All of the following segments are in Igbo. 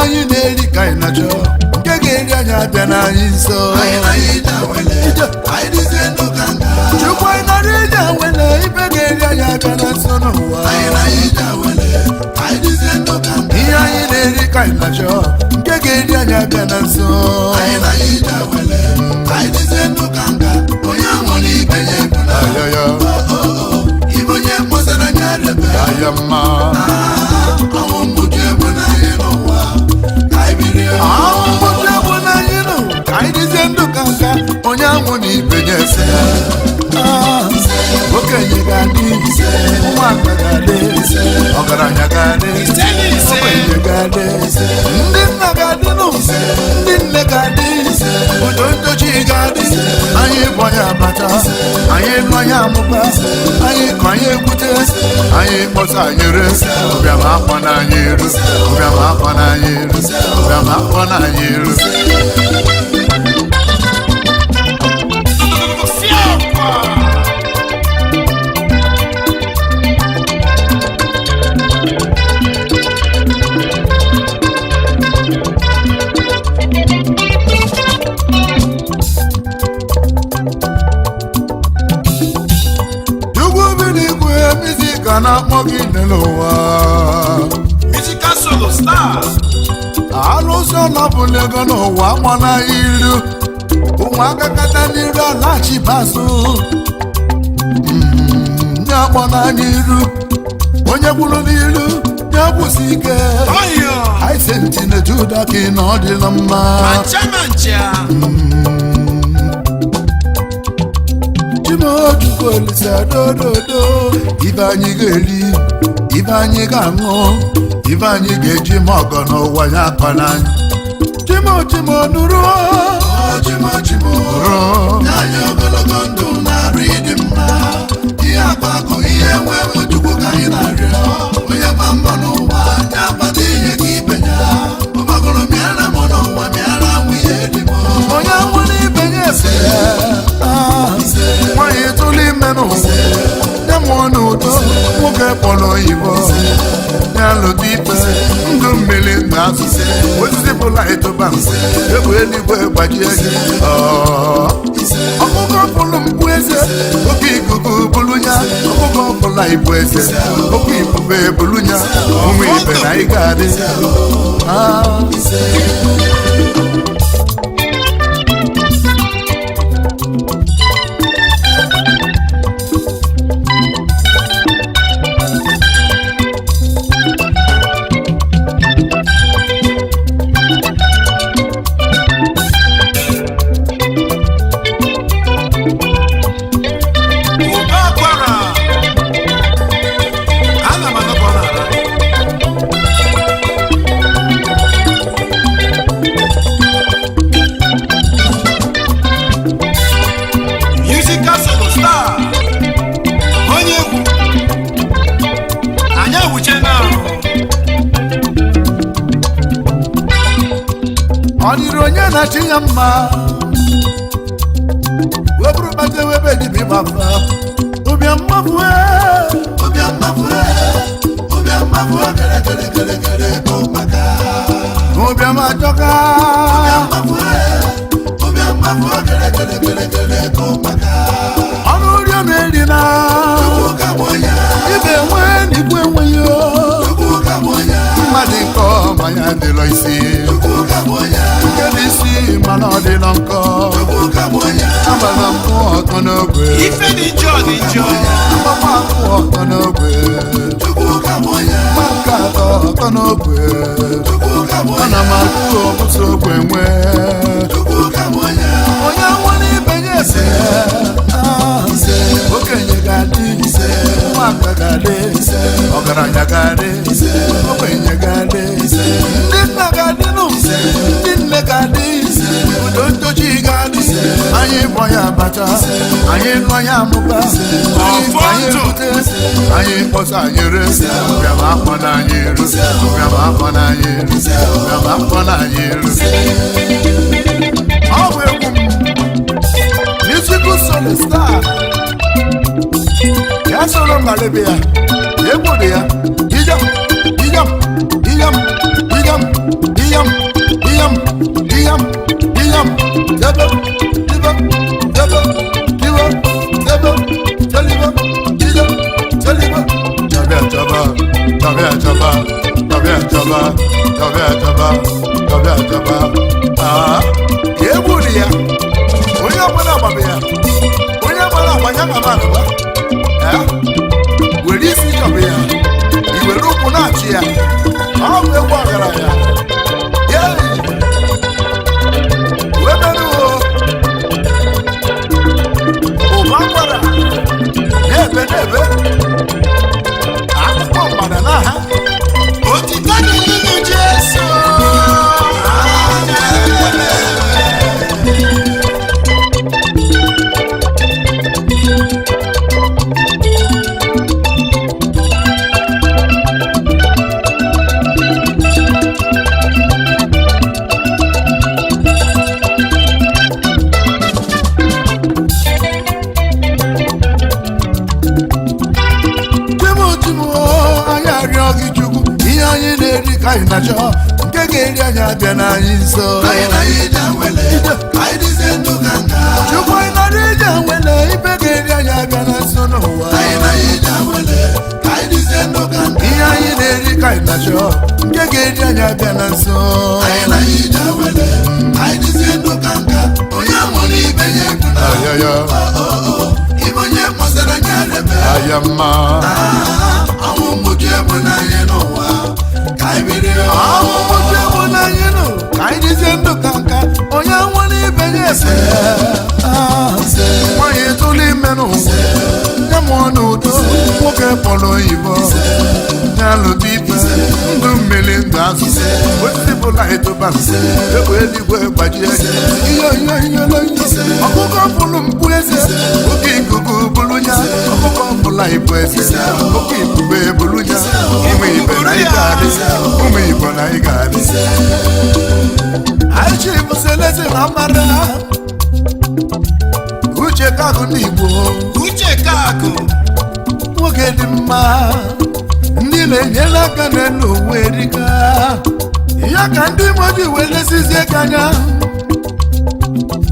anyị na-eri ka anyị na-achọ nke ga-eri anyị abịa n'anyị nso chukwu anyị nara ije wele ibe ga-eri anyị abịa na nso n'ụwa ihe anyị na-eri ka anyị na-achọ nke ga-eri anyị abịa na nso onye anwụ na ibe nye ese okenye ga-adị ụmụaka ga-adị ọgaranya ga-adị okenye ga-adị ndị nna ga-adị ndị nne ga-adị odo ntochi ga-adị anyị bụ onye abata anyị bụ onye amụba anyị kọ anyị ekwute anyị kpọsa anyị re ụbịam akpọ na anyị eru ụbịam akpọ na anyị eru ụbịam akpọ na anyị eru na-akpọ gị n'ụwa Musical Solo Star alụsọ nọbụla ego n'ụwa gbana iru ụmụaka kata n'iru alachi bazụ nye agbana n'iru onye gwuru n'iru nye gwụsi ike aisenti na juda ka ị na ọ dịla mma Chimochukwu Olisa dododo ibe anyị ga-eri ibe anyị ga-aṅụ ibe anyị ga-eji ma ọgọ n'ụwa ya akpa n'anya Chimo nụrụ nụrụ anyị ogologo ndụ na-arụ ịdị mma ihe akpakọ ihe nwee Chukwu ka anyị na-arịọ onye gba mbọ n'ụwa ya akpata ihe ka ibe ya ụgbagoro mịara m n'ụwa mịara m ihe dị m onye nwere ibe ya ese nwanyị tụrụ ime n'ụwa ya mụọ n'udo nwoke kpọrọ oyibo ya lụta ikpe ndụ mmiri na azụ osisi bụla ịtụba egwu eluigwe gbajie gị ọkụkọ pụrụ mkpu eze oke ikuku bụrụ ya ọkụkọ pụla ibu eze oke ifufe bụrụ ya ụmụ ibe na ị ga-adị ọ dịrị onye na-achị ya mma webụrụ kpata webe dibi gbafa ụbịa mmafụ ụbịa majọka ọnụ ụrịọ na-eri na ibe enwe n'igwe enweghị mmadụ nke ọmanya dịlọ isi nke dị isi mana ọ dịlọ nkọ agbara mmụọ ọtọ n'ogbe agbakwa mmụọ ọtọ n'ogbe maka atọ ọtọ n'ogbe ana m ajụ ọbụsọ ogbe nwe onye nwere ibe ya ese okenye ga-adị nwaka ga-adị ọgaranya ga-adị okenye ga-adị ndị nna ga-adị ndị nne ga-adị udo ntochi ga-adị anyị bụ ya na-ata anyị nụ anyị amụba anyị ebute anyị kpọsa anyị re bịama akpọ na anyị eru bịama akpọ na anyị eru bịama akpọ na anyị eru ọ bụ egwu m musical solo star ya solo mbalebe ya egwu dị ya ijam ijam ijam ijam ijam ijam ijam ijam debe debe debe debe debe deliver ijam deliver tabia taba tabia taba tabia taba tabia taba tabia taba ah egwu dị ya onye ọbụla agbabe ya onye ọbụla agbanya mama nụba were isi chọba ya iwere ụkwụ na-achị ya ọ bụ egwu ọgaranya wee meruo ụba gwara na-ebe na-ebe akpụkpọ mgbada n'aha otito n'ime Jesu anyị na-achọ nke ga-eri anyị abịa n'anyị nso Chukwu anyị nọrọ ije nwele ibe ga-eri anyị abịa na nso n'ụwa ihe anyị na-eri ka anyị na-achọ nke ga-eri anyị abịa na nso aya mma ọnwụ mgbochi egbu n'anyị n'ụwa ka anyị dizie ndụ ka nka onye nwere ibe ya ese nwanyị tụlụ ime n'ụwa ya mụọ n'udo nwoke kpọrọ oyibo ya lụta ibe ndụ mmiri ndụ azụ osisi bụla etoba egbe eluigwe gbajie ihe ọkụkọ bụrụ mkpu eze oke ikuku bụrụ ya ọkụkọ bụla ibu eze oke ikube bụrụ ya ụmụ ibe na ịga adị ụmụ igbo na ịga adị anyị chi bụ selezi na mara uche kakụ n'igbo uche kakụ nwoke dị mma ndị na-enyere aka n'elu onwe erika ya ka ndị mmadụ wee lesizie ka anya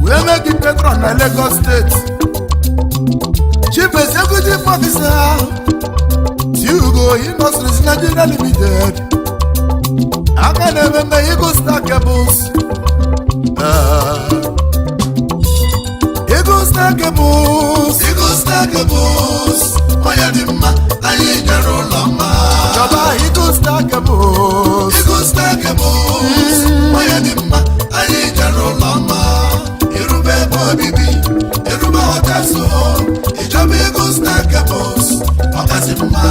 wee mee gị petron na Lagos steeti Chief Executive Officer Tiugo Industries Nigeria Limited aka na-ememe Eagle Star Cables Eagle Star Cables onye dị mma anyị jere ụlọ mma chọba Eagle Star Cables onye dị mma anyị jere ụlọ mma irube ebe obibi irube họtelụ ịchọba Eagle Star Cables ọkasị mma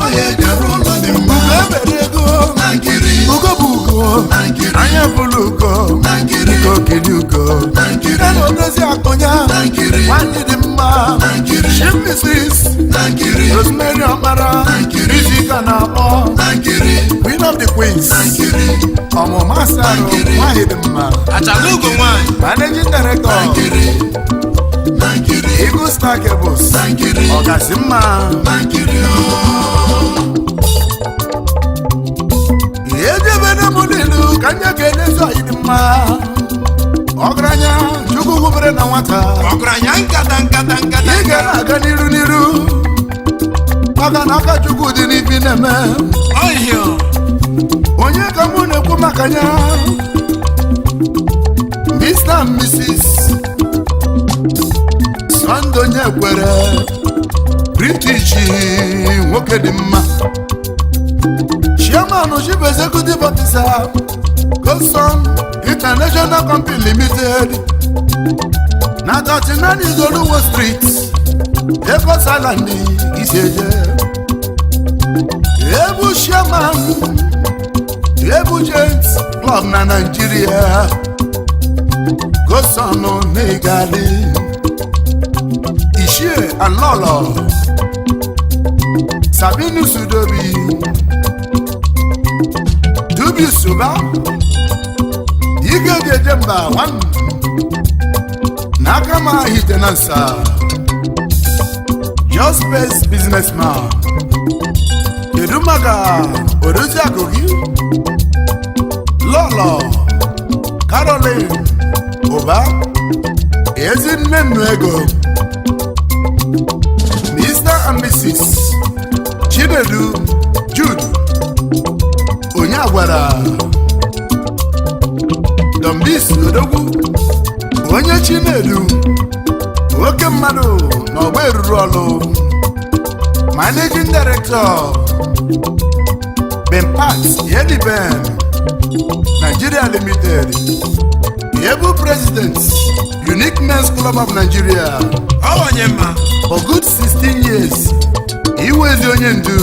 onye jere ụlọ dị mma ebere ego na nkiri ugo bụ ugo anya bụrụ ugo ugo kiri ugo ya na odozi akụnya nwanyị dị mma Chief Mrs. Rosemary Ọkpara Rizika na-akpọ Queen of the Queens ọmụma asarụ nwanyị dị mma achalugo nwanyị Managing Director Eagle Star Cables ọgasị mma ejebere m n'ilu ka nye ga-enezi ọyị dị mma ọgaranya Chukwu hụbere na nwata ọgaranya nkata ị gara aga n'iru maka na aka Chukwu dị n'ibi na-eme ọhịa onye ka mụ na-ekwu maka ya Mr. and Mrs. Sunday Onyekwere British nwoke dị mma Chairman Chief Executive Officer Goldson International Company Limited na 39 Izoluwo Street Lagos Island Iseje Ebu Chairman Ebu Gents Club na Nigeria Gosano Negali Ishie Alolo Sabinu Sudobi Dubi Suba Ige de Demba One Nakama Hitenansa Just Best Businessman Kedumaga Odozi Agogi Lolo Caroline Oba Ezinne Nwego Mr. and Mrs. Chinedu Jude Onyagwara Dombis Odogwu Onye Chinedu Oke mmadụ n'ọgba eruru ọlụ Managing Director Benpax Yediben Nigeria Limited Able President Unique Men's Club of Nigeria Onyema for good 16 years he was the onye ndu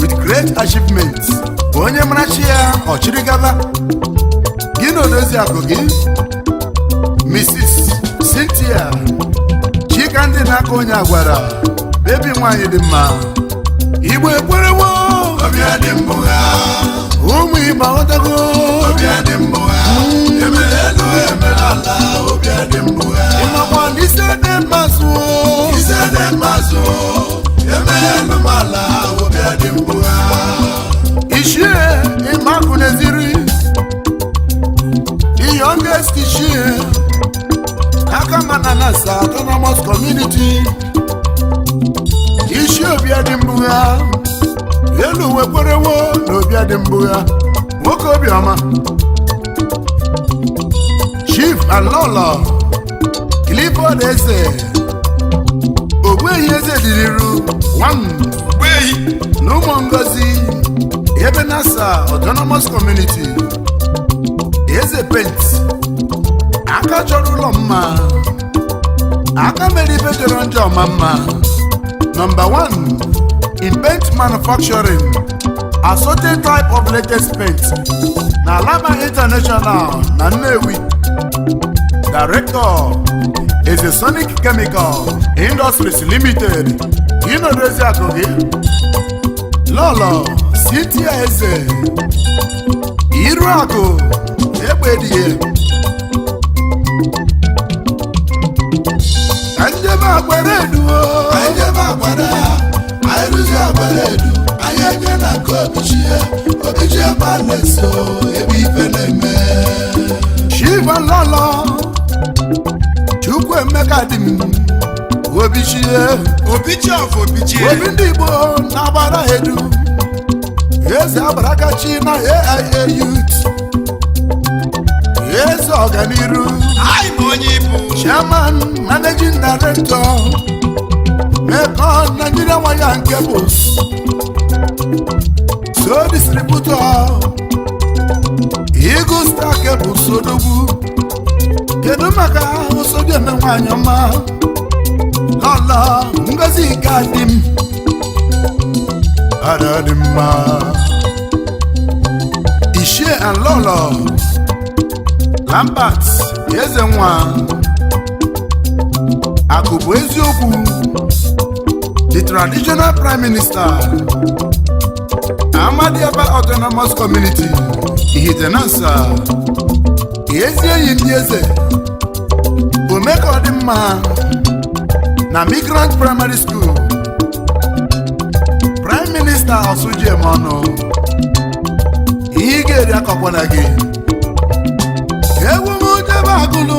with great achievements onye marachi ya ọchịrịgaba Gino Odozi Agogi Mrs. Cynthia Chikandi n'aka onye agwara baby nwanyị dị mma Igbo ekwerewo Obia dị mbụgha ụmụ Igbo ọdago Obia dị mbụgha emelelu emelala Obia dị mbụgha ịmakwa n'ise dị mmasụ ise dị mmasụ emelelu mala Obia dị mbụgha Ishie ịmakụ n'eziri the youngest Ishie aka Mananasa Autonomous Community Ishie Obia dị mbụgha elu wekwerewo na Obia dị mbụgha nwoke obiọma Chief Alolo Clifford Eze Ogbehi Eze dịrịrụ Ogbehi n'ụmụ Ngozi ebe NASA Autonomous Community Eze Paint aka chọrọ ụlọ mma aka mere ibe jọrọ njọ ọma mma Number 1 in paint manufacturing assorted type of latest paint na Alama International na Nnewi Director is a Sonic Chemical Industries Limited Gino Odozi Agogi Lolo Cynthia Eze Iruako Egbedie Anjebe Agbara Eduo Anyebe Agbara Airuzi Agbara Edu Anyege na Kobichie Obichie Baleso ebe ife na-eme Shiva Lolo Chukwuemeka Dim Obichie Obichie of Obichie Obi ndị Igbo na-agbara Edu Eze Abarakachi na AIA Youth Eze Ọganiru Anyị ma onye ibu Chairman Managing Director Mekon Nigeria Wire and Cables So Distributor Eagle Star Cables Odogwu Kedu maka ụsọdị eme nwanyị ọma Lolo Ngozi Gadim Ada dị mma Ishie and Lolo Lambert Eze nwa Akụbụ eziokwu the traditional prime minister Amadiaba Autonomous Community Ihitenansa Ezi enyi ndị eze Omeka Ọdịmma na Migrant Primary School Prime Minister Osujiemonu ihe ga-eri akọkwana gị egwu m jebe agụlụ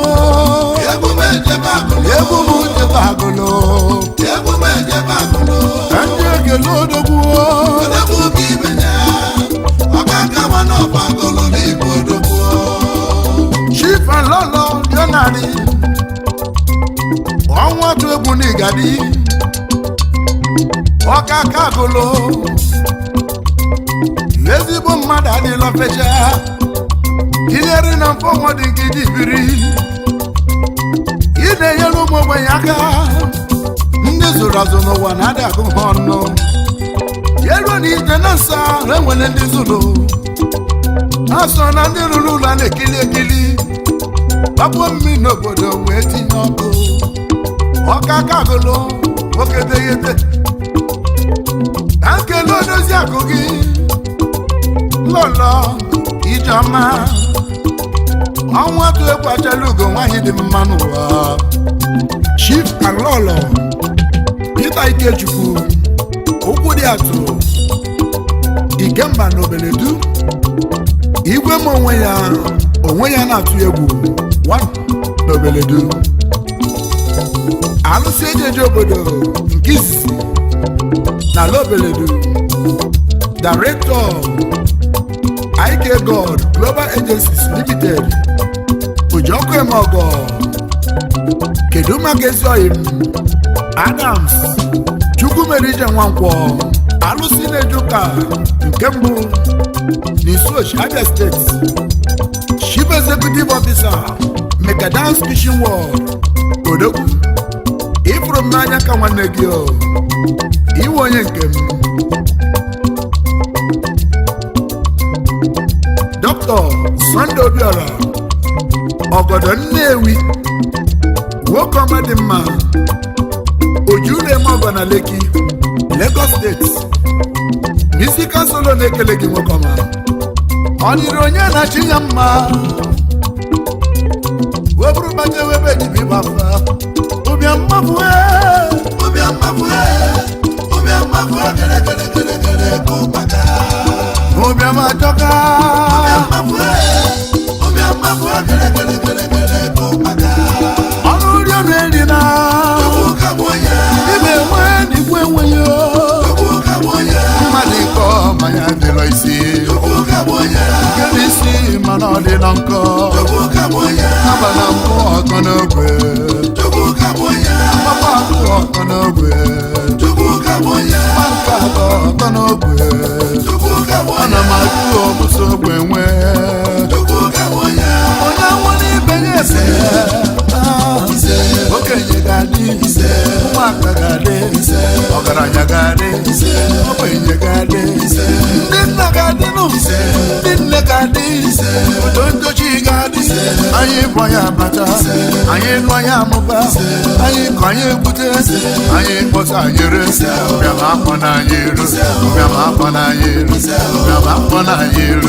ndị ekele odogwu Chief and Lolo Dionari ọnwa tụ egwu n'Igadi ọka kagolo ezigbo mmadụ adịla fecha tinyere na mfọ nwadị nke dị biri ị na-enyere ụmụ ogbenye aka ndị zụrụ azụ n'ụwa na-adị agụ ha ọnụ yeruo na ije na nsa enwere ndị zụrụ ha so na ndị rụrụ ụlọ na-ekili ekili gbapụ mmiri n'obodo wee tinye ọkụ ọka kagolo nwoke teghete na nkele odozi akụ gị lọlọ Ijeọma ọnwa tụ egwu achala ugo nwaanyị dị mma n'ụwa Chief Alọlọ Peter Ikechukwu okwu dị atụ Ikemba n'Obeledu igwe m onwe ya na-atụ egwu n'Obeledu alụsị ejeje obodo nke izizi n'ala Obeledu Director IK God Global Agencies Limited Ojiọkụ Emeọgọ kedu maka ezi oyi m Adams Chukwumerije Nwankwọ alụsị na-eje ụka nke mbụ n'Isuochi Abia State Chief Executive Officer Mekadance Fishing World Odogwu ifuru m n'anya ka nwanne gị iwe onye nke m Dr. Sunday Obiora Ọgọdọ Nnewi nwoke ọma dị mma Ojule Emeọgọ na Lekki Lagos State Musical Solo na-ekele gị nwoke ọma ọ dịrị onye na-achị ya mma weburu banye webe jibi bafa ụbịam mmafu gere kụbaka ụbịam ajọka ọnụ uri ọ na-eri na ibe enwe n'ikwu enweghị mmadụ ịkọ manya dịrọ isi nke n'isi mana ọ dị nọ nkọ abana mbụ ọkọ n'ogwe mgbakọ abụọ ọkọ n'ogwe mmanka atọ ọkọ n'ogwe ana m ajụ ọbụsọ ogwe nwe onye nwụ n'ibe ya ese okenye ga-adị ụmụaka ga-adị ọgaranya ga-adị ogbenye ga-adị ndị nna ga-adị ndị nne ga-adị odo ndochi ga-adị anyị bụ ya abata anyị nụ ya amụba anyị kọ anyị egbute anyị kpọsa anyị ere ụbịam akpọ na anyị eru ụbịam akpọ na anyị eru ụbịam akpọ na anyị eru